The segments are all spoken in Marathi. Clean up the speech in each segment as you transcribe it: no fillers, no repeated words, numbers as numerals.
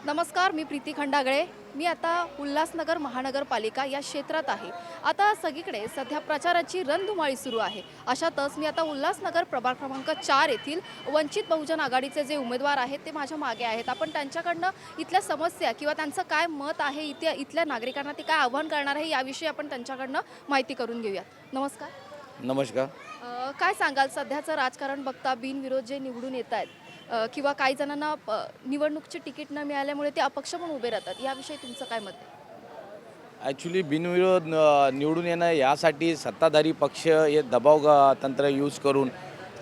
नमस्कार, मी प्रीती खंडागळे. मी आता उल्हासनगर महानगरपालिका या क्षेत्रात आहे. आता सगळीकडे सध्या प्रचाराची रणधुमाळी सुरू आहे. अशातच मी आता उल्हासनगर प्रभाग क्रमांक 4 येथील वंचित बहुजन आघाडीचे जे उमेदवार आहेत ते माझ्या मागे आहेत. आपण त्यांच्याकडनं इथल्या समस्या किंवा त्यांचं काय मत आहे, इथल्या नागरिकांना ते काय आव्हान करणार आहे याविषयी आपण त्यांच्याकडनं माहिती करून घेऊयात. नमस्कार. नमस्कार. काय सांगाल, सध्याचं राजकारण बघता बिनविरोध जे निवडून येत आहेत किंवा काही जणांना निवडणुकीची तिकीट न मिळाल्यामुळे ते अपक्ष पण उभे राहतात, याविषयी तुमचं काय मत आहे? ॲक्च्युली बिनविरोध निवडून येणं यासाठी सत्ताधारी पक्ष हे दबाव तंत्र यूज करून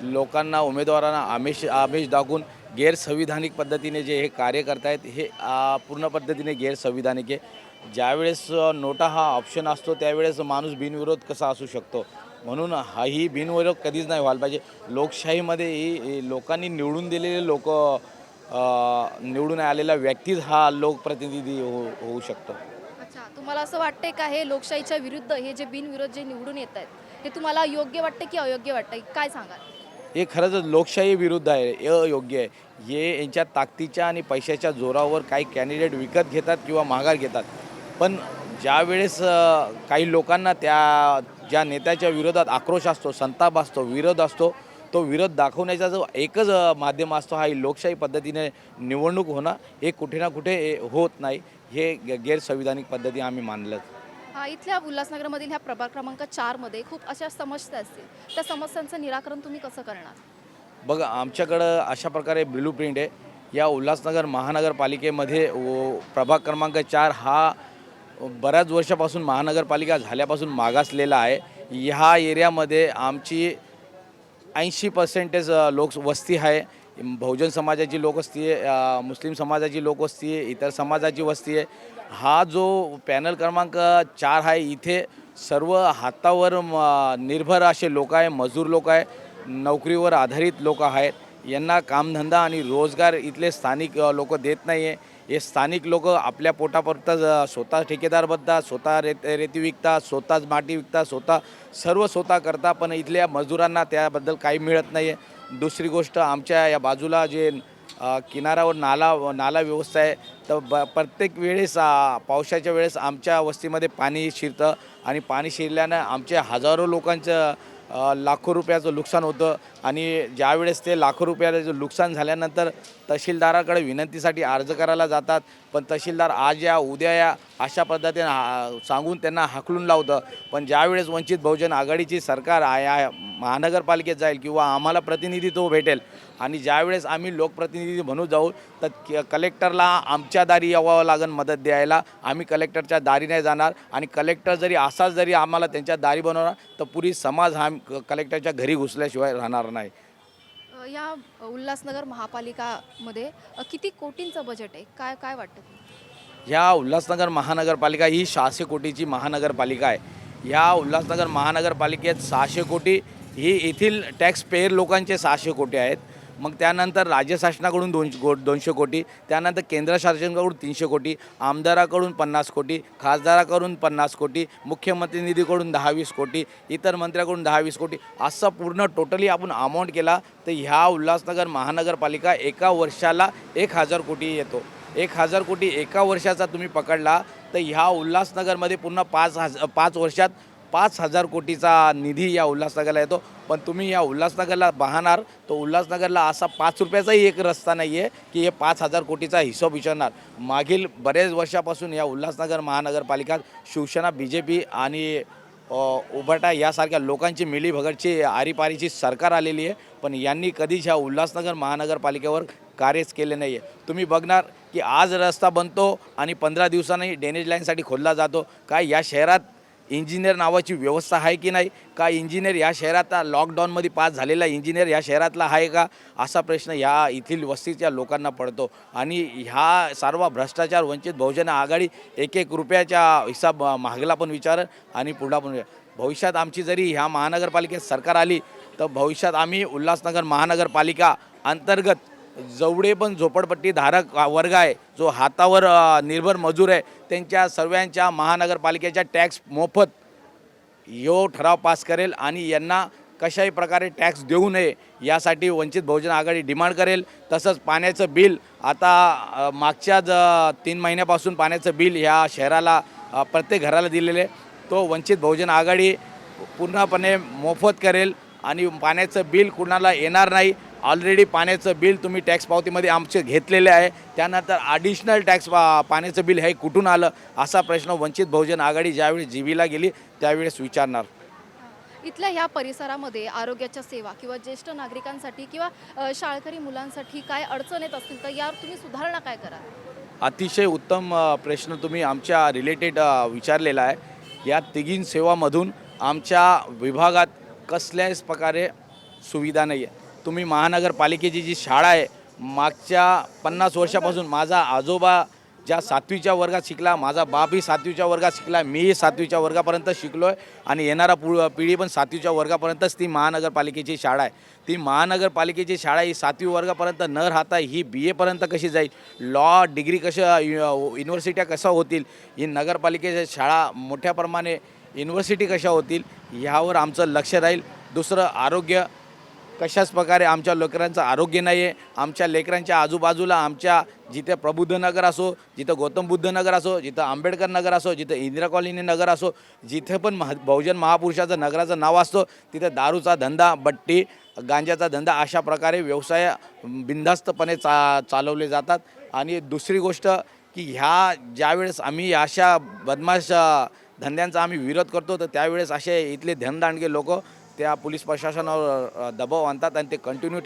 लोकांना उमेदवारांना आमिष आमिष दाखवून गैरसंविधानिक पद्धतीने जे हे कार्य करतायत हे पूर्ण पद्धतीने गैरसंविधानिक आहे. ज्यावेळेस नोटा हा ऑप्शन असतो त्यावेळेस माणूस बिनविरोध कसा असू शकतो, म्हणून ही बिनविरोध कधीच नाही व्हायला पाहिजे. लोकशाहीमध्ये ही लोकांनी निवडून दिलेले लोक निवडून आलेला व्यक्तीच हा लोकप्रतिनिधी होऊ शकतो. अच्छा, तुम्हाला असं वाटतंय का हे लोकशाहीच्या विरुद्ध हे जे बिनविरोध जे निवडून येत आहेत हे तुम्हाला योग्य वाटतं की अयोग्य वाटतं, काय सांगाल? हे खरंच लोकशाही विरुद्ध आहे, अयोग्य आहे. हे यांच्या ताकदीच्या आणि पैशाच्या जोरावर काही कॅन्डिडेट विकत घेतात किंवा माघार घेतात. पण ज्यावेळेस काही लोकांना ज्या नेत्याच्या विरोधात आक्रोश असतो, संताप असतो, विरोध असतो, तो विरोध दाखवण्याचा जो एकच माध्यम असतो हा लोकशाही पद्धतीने निवडणूक होणं, हे कुठे ना कुठे होत नाही. हे गैरसंविधानिक पद्धती आम्ही मानलं. इथल्या उल्हासनगरमधील ह्या प्रभाग क्रमांक 4 मध्ये खूप अशा समस्या असतील, त्या समस्यांचं निराकरण तुम्ही कसं करणार? बघा, आमच्याकडं अशा प्रकारे ब्लू प्रिंट आहे. या उल्हासनगर महानगरपालिकेमध्ये प्रभाग क्रमांक 4 हा बऱ्याच वर्षापासून महानगरपालिका झाल्यापासून मागासलेला आहे. ह्या एरियामध्ये आमची 80% लोकवस्ती आहे. बहुजन समाजाची लोकवस्ती आहे, मुस्लिम समाजाची लोकवस्ती आहे, इतर समाजाची वस्ती आहे. हा जो पॅनल क्रमांक 4 आहे, इथे सर्व हातावर निर्भर असे लोक आहे, मजूर लोक आहे, नोकरीवर आधारित लोक आहेत. यांना कामधंदा आणि रोजगार इथले स्थानिक लोक देत नाही आहे. हे स्थानिक लोक आपल्या पोटापुरतं स्वतः ठेकेदार बनतात, स्वतः रेती विकतात, स्वतःच माती विकतात, स्वतः करता, पण इथल्या मजुरांना त्याबद्दल काही मिळत नाही आहे. दुसरी गोष्ट, आमच्या या बाजूला जे किनाऱ्यावर नाला व्यवस्था आहे, तर प्रत्येक वेळेस पावसाच्या वेळेस आमच्या वस्तीमध्ये पाणी शिरतं आणि पाणी शिरल्यानं आमच्या हजारो लोकांचं लाखो रुपयाचं नुकसान होतं. आणि ज्यावेळेस ते लाखो रुपयाचं नुकसान झाल्यानंतर तहसीलदाराकडे विनंतीसाठी अर्ज करायला जातात, पण तहसीलदार आज या उद्या या अशा पद्धतीने सांगून त्यांना हाकलून लावतं. पण ज्यावेळेस वंचित बहुजन आघाडीची सरकार या महानगरपालिकेत जाईल किंवा आम्हाला प्रतिनिधित्व भेटेल आणि ज्यावेळेस आम्ही लोकप्रतिनिधी म्हणून जाऊ, तर कलेक्टरला आमच्या दारी यावं लागेल मदत द्यायला. आम्ही कलेक्टरच्या दारी नाही जाणार आणि कलेक्टर जरी आम्हाला त्यांच्या दारी बनवणार तर पुरी समाज हा कलेक्टरच्या घरी घुसल्याशिवाय राहणार नाही. या उल्हासनगर महापालिकामध्ये किती कोटींचं बजेट आहे, काय काय वाटतं? ह्या उल्हासनगर महानगरपालिका ही 600 कोटीची महानगरपालिका आहे. ह्या उल्हासनगर महानगरपालिकेत 600 कोटी ही येथील टॅक्स पेयर लोकांचे 600 कोटी आहेत. मग त्यानंतर राज्य शासनाकडून 200 कोटी, त्यानंतर केंद्र शासनाकडून 300 कोटी, आमदाराकडून 50 कोटी, खासदाराकडून 50 कोटी, मुख्यमंत्री निधीकडून 10-20 कोटी, इतर मंत्र्याकडून 10-20 कोटी, असं पूर्ण टोटली आपण अमाऊंट केला तर ह्या उल्हासनगर महानगरपालिका एका वर्षाला 1000 कोटी येतो. 1000 कोटी एका वर्षाचा तुम्ही पकडला तर ह्या उल्हासनगरमध्ये पुन्हा 5 वर्षात 5000 कोटीचा निधी या उल्हासनगरला येतो. पण तुम्ही या उल्हासनगरला पाहणार तर उल्हासनगरला असा 5 रुपयाचाही एक रस्ता नाही आहे की हे 5000 कोटीचा हिशोब विचारणार. मागील बरेच वर्षापासून या उल्हासनगर महानगरपालिकात शिवसेना, BJP आणि उभाटा यासारख्या लोकांची मिलीभगतची आरीपारीची सरकार आलेली आहे, पण यांनी कधीच ह्या उल्हासनगर महानगरपालिकेवर कार्यच केले नाही आहे. तुम्ही बघणार की आज रस्ता बनतो आणि 15 दिवसांनी ड्रेनेज लाईनसाठी खोदला जातो. काय या शहरात इंजिनियर नावाची व्यवस्था आहे की नाही? का इंजिनियर या शहरात लॉकडाऊनमध्ये पास झालेला इंजिनियर या शहरातला आहे का, असा प्रश्न ह्या येथील वस्तीच्या लोकांना पडतो. आणि ह्या सर्व भ्रष्टाचार वंचित बहुजन आघाडी 1-1 रुपयाच्या हिसाब मागला पण विचार आणि पुढला पण. भविष्यात आमची जरी ह्या महानगरपालिकेत सरकार आली तर भविष्यात आम्ही उल्हासनगर महानगरपालिका अंतर्गत जेवढे पण झोपडपट्टी धारक वर्ग आहे, जो हातावर निर्भर मजूर आहे, त्यांच्या सर्वांच्या महानगरपालिकेच्या टॅक्स मोफत ठराव पास करेल आणि यांना कशाही प्रकारे टॅक्स देऊ नये यासाठी वंचित बहुजन आघाडी डिमांड करेल. तसंच पाण्याचं बिल आता मागच्याच 3 महिन्यापासून पाण्याचं बिल ह्या शहराला प्रत्येक घराला दिलेले, तो वंचित बहुजन आघाडी पूर्णपणे मोफत करेल आणि पाण्याचं बिल कुणाला येणार नाही. ऑलरेडी पाण्याचं बिल तुम्ही टॅक्स पावतीमध्ये आमचे घेतलेले आहे, त्यानंतर ॲडिशनल टॅक्स पाण्याचं बिल हे कुठून आलं असा प्रश्न वंचित बहुजन आघाडी ज्यावेळी जीबीला गेली त्यावेळेस विचारणार. इथल्या ह्या परिसरामध्ये आरोग्याच्या सेवा किंवा ज्येष्ठ नागरिकांसाठी किंवा शाळकरी मुलांसाठी काय अडचण येत असतील तर यावर तुम्ही सुधारणा काय कराल? अतिशय उत्तम प्रश्न तुम्ही आमच्या रिलेटेड विचारलेला आहे. या तिघीं सेवामधून आमच्या विभागात कसल्याच प्रकारे सुविधा नाही आहे. तुम्ही महानगरपालिकेची जी शाळा आहे, मागच्या 50 वर्षापासून माझा आजोबा ज्या 7वीच्या वर्गात शिकला, माझा बापही 7वीच्या वर्गात शिकला, मीही 7वीच्या वर्गापर्यंत शिकलो आहे आणि येणारा पिढी पण 7वीच्या वर्गापर्यंतच ती महानगरपालिकेची शाळा आहे. ती महानगरपालिकेची शाळा ही 7वी वर्गापर्यंत न राहता ही BA पर्यंत कशी जाईल, लॉ डिग्री कशा युनिव्हर्सिट्या कशा होतील, ही नगरपालिकेच्या शाळा मोठ्या प्रमाणे युनिव्हर्सिटी कशा होतील ह्यावर आमचं लक्ष राहील. दुसरं आरोग्य, कशाच प्रकारे आमच्या लेकरांचं आरोग्य नाही आहे. आमच्या लेकरांच्या आजूबाजूला आमच्या जिथे प्रबुद्ध नगर असो, जिथं गौतम बुद्ध नगर असो, जिथं आंबेडकर नगर असो, जिथं इंदिरा कॉलनी नगर असो, जिथे पण बहुजन महापुरुषाचं नगराचं नाव असतो तिथे दारूचा धंदा, बट्टी, गांजाचा धंदा अशा प्रकारे व्यवसाय बिनधास्तपणे चालवले जातात. आणि दुसरी गोष्ट की ह्या ज्यावेळेस आम्ही अशा बदमाश धंद्यांचा आम्ही विरोध करतो तर त्यावेळेस असे इथले धनदांडगे लोक त्या पोलीस प्रशासनावर दबाव आणतात आणि ते कंटिन्यू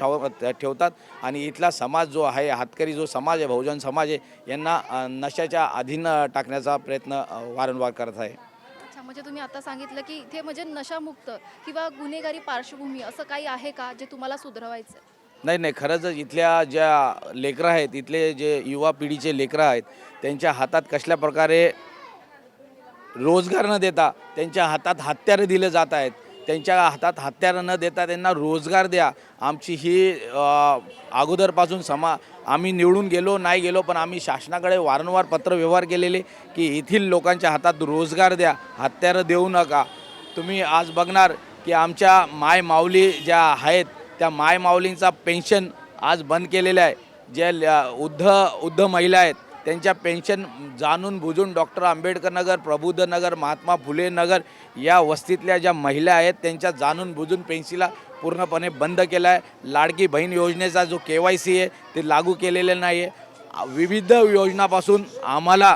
ठेवतात आणि इथला समाज जो आहे, हातकरी जो समाज आहे, बहुजन समाज आहे, यांना नशाच्या अधीन टाकण्याचा प्रयत्न वारंवार करत आहे. अच्छा, म्हणजे तुम्ही आता सांगितलं की इथे म्हणजे नशामुक्त किंवा गुन्हेगारी पार्श्वभूमी असं काही आहे का जे तुम्हाला सुधारायचं? नाही, खरंच इथल्या ज्या लेकरं आहेत, इथले जे युवा पिढीचे लेकरं आहेत, त्यांच्या हातात कसल्या प्रकारे रोजगार न देता त्यांच्या हातात हत्यारे दिले जात आहेत. त्यांच्या हातात हत्यारं न देता त्यांना रोजगार द्या. आमची ही अगोदरपासून आम्ही निवडून गेलो नाही गेलो पण आम्ही शासनाकडे वारंवार पत्रव्यवहार केलेले की येथील लोकांच्या हातात रोजगार द्या, हत्यारं देऊ नका. तुम्ही आज बघणार की आमच्या माय माऊली ज्या आहेत त्या माय माऊलींचा पेन्शन आज बंद केलेलं आहे. ज्या वृद्ध महिला आहेत त्यांच्या पेन्शन जाणून बुजून डॉक्टर आंबेडकर नगर, प्रबुद्ध नगर, महात्मा फुले नगर या वस्तीतल्या ज्या महिला आहेत त्यांच्या जाणून बुजून पेन्शनला पूर्णपणे बंद केला आहे. लाडकी बहीण योजनेचा जो KYC आहे ते लागू केलेले नाही आहे. विविध योजनापासून आम्हाला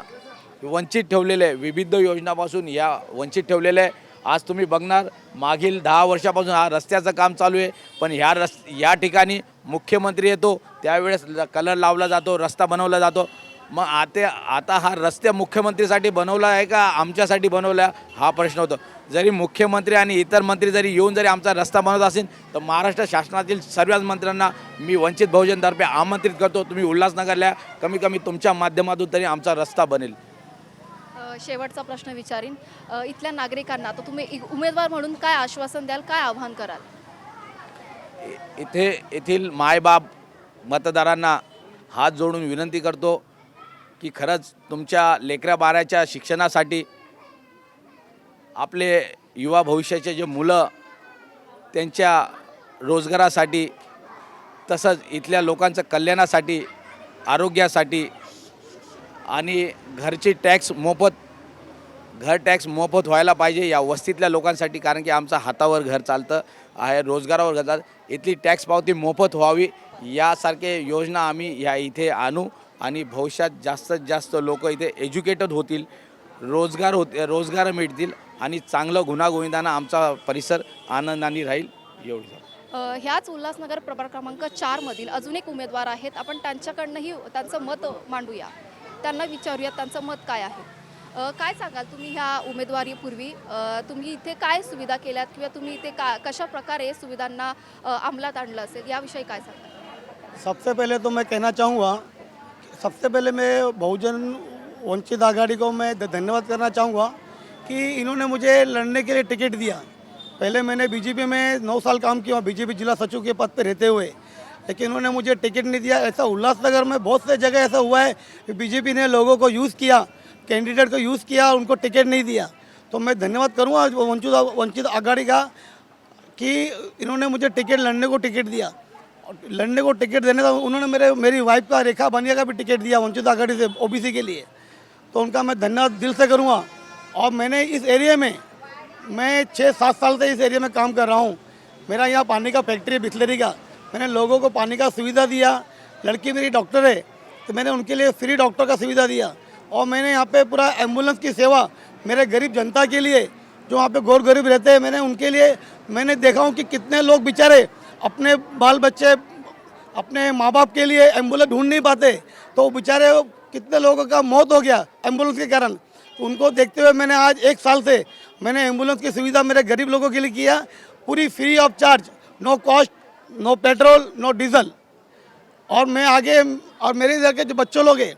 वंचित ठेवलेले आहे, विविध योजनापासून या वंचित ठेवलेले आहे. आज तुम्ही बघणार मागील 10 वर्षापासून हा रस्त्याचं काम चालू आहे पण या ठिकाणी मुख्यमंत्री येतो त्यावेळेस कलर लावला जातो, रस्ता बनवला जातो. मग आता हा रस्ते मुख्यमंत्रीसाठी बनवला आहे का आमच्यासाठी बनवला हा प्रश्न होतो. जरी मुख्यमंत्री आणि इतर मंत्री जरी येऊन जरी आमचा रस्ता बनवत असेल तर महाराष्ट्र शासनातील सर्वच मंत्र्यांना मी वंचित बहुजनतर्फे आमंत्रित करतो, तुम्ही उल्हासनगरला कमी कमी तुमच्या माध्यमातून तरी आमचा रस्ता बनेल. शेवटचा प्रश्न विचारीन, इथल्या नागरिकांना तर तुम्ही उमेदवार म्हणून काय आश्वासन द्याल, काय आव्हान कराल? येथील मायबाप मतदारांना हात जोडून विनंती करतो की खरंच तुमच्या लेकरा बाळाच्या शिक्षणासाठी, आपले युवा भविष्याचे जे मुलं त्यांच्या रोजगारासाठी, तसंच इथल्या लोकांचं कल्याणासाठी, आरोग्यासाठी आणि घर टॅक्स मोफत व्हायला पाहिजे या वस्तीतल्या लोकांसाठी. कारण की आमचा हातावर घर चालतं आहे, रोजगारावर घर चालतं. इथली टॅक्स पावती मोफत व्हावी यासारखे योजना आम्ही ह्या इथे आणू आणि भविष्यात जास्तीत जास्त लोक इथे एज्युकेटेड होतील, रोजगार मिळतील आणि चांगलं गुण्यागोविंदानं आमचा परिसर आनंदाने राहील. एवढं. ह्याच उल्हासनगर प्रभाग क्रमांक 4 मधील अजून एक उमेदवार आहेत, आपण त्यांच्याकडनंही त्यांचं मत मांडूया, त्यांना विचारूया त्यांचं मत काय आहे. काय सांगाल तुम्ही ह्या उमेदवारीपूर्वी तुम्ही इथे काय सुविधा केल्यात किंवा तुम्ही इथे कशा प्रकारे सुविधांना अंमलात आणलं असेल याविषयी काय सांगाल? सबसे पहले तो मैं कहना चाहूँगा, सबसे पहले मैं बहुजन वंचित आघाड़ी को मैं धन्यवाद करना चाहूँगा कि इन्होंने मुझे लड़ने के लिए टिकट दिया. पहले मैंने बीजेपी में 9 साल काम किया, बीजेपी जिला सचिव के पद पर रहते हुए, लेकिन उन्होंने मुझे टिकट नहीं दिया. ऐसा उल्लासनगर में बहुत से जगह ऐसा हुआ है कि बीजेपी ने लोगों को यूज़ किया, कैंडिडेट को यूज़ किया, उनको टिकट नहीं दिया. तो मैं धन्यवाद करूँगा वंचित आघाड़ी का कि इन्होंने मुझे टिकट लड़ने को टिकट दिया। और लड़ने को टिकट देने का उन्होंने मेरी वाइफ का रेखा बनिया का भी टिकट दिया वंचित आघाड़ी से ओबीसी के लिए, तो उनका मैं धन्यवाद दिल से करूँगा। और मैंने इस एरिया में मैं 6-7 साल से इस एरिया में काम कर रहा हूँ। मेरा यहाँ पानी का फैक्ट्री है बिस्लरी का, मैंने लोगों को पानी का सुविधा दिया। लड़की मेरी डॉक्टर है तो मैंने उनके लिए फ्री डॉक्टर का सुविधा दिया। और मैंने यहाँ पे पूरा एम्बुलेंस की सेवा मेरे गरीब जनता के लिए जो वहाँ पे गौर गरीब रहते हैं, मैंने उनके लिए मैंने देखा हूँ कि कितने लोग बेचारे अपने बाल बच्चे अपने माँ बाप के लिए एम्बुलेंस ढूंढ नहीं पाते, तो बेचारे कितने लोगों का मौत हो गया एम्बुलेंस के कारण। तो उनको देखते हुए मैंने आज 1 साल से मैंने एम्बुलेंस की सुविधा मेरे गरीब लोगों के लिए किया, पूरी free of charge, no cost, no petrol, no diesel. और मैं आगे और मेरे इधर के जो बच्चों लोग हैं,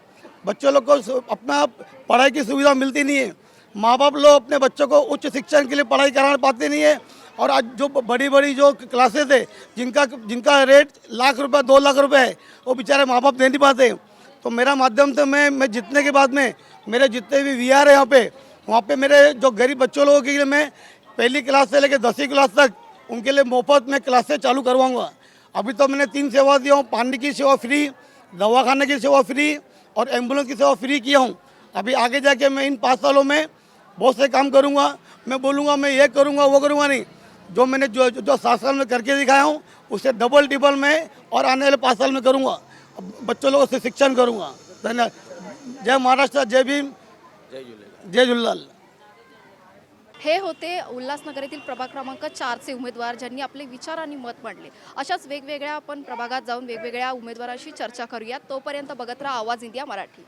बच्चों लोग को अपना पढ़ाई की सुविधा मिलती नहीं है। माँ बाप लोग अपने बच्चों को उच्च शिक्षण के लिए पढ़ाई करा पाते नहीं है। और आज जो बड़ी बड़ी जो क्लासेस है जिनका रेट लाख रुपए 2 लाख रुपए है, वो बेचारे माँ बाप दे नहीं पाते। तो मेरा माध्यम से मैं जितने के बाद में मेरे जितने भी वीआर है यहाँ पे, वहाँ पे मेरे जो गरीब बच्चों लोगों के लिए मैं पहली क्लास से लेकर 10वीं क्लास तक उनके लिए मुफ्त में क्लासेस चालू करवाऊँगा। अभी तो मैंने 3 सेवा दिया हूँ, पानी की सेवा फ्री, दवाखाने की सेवा फ्री और एम्बुलेंस की सेवा फ्री किया हूँ। अभी आगे जाके मैं इन 5 सालों में बहुत से काम करूँगा। मैं बोलूँगा मैं ये करूँगा वो करूँगा नहीं, जो मैंने जो 7 साल में करके दिखाया हूँ उससे डबल टिबल में और आने वाले 5 साल में करूँगा। बच्चों लोगों से शिक्षण करूँगा। धन्यवाद। जय महाराष्ट्र, जय भीम, जय झूलेलाल। हे होते उल्हासनगर येथील प्रभाग क्रमांक 4चे उमेदवार ज्यांनी आपले विचार आणि मत मांडले। अशाच वेगवेगळ्या आपण प्रभागात जाऊन वेगवेगळ्या उमेदवारांशी चर्चा करूया। तोपर्यंत बघत राहा आवाज इंडिया मराठी।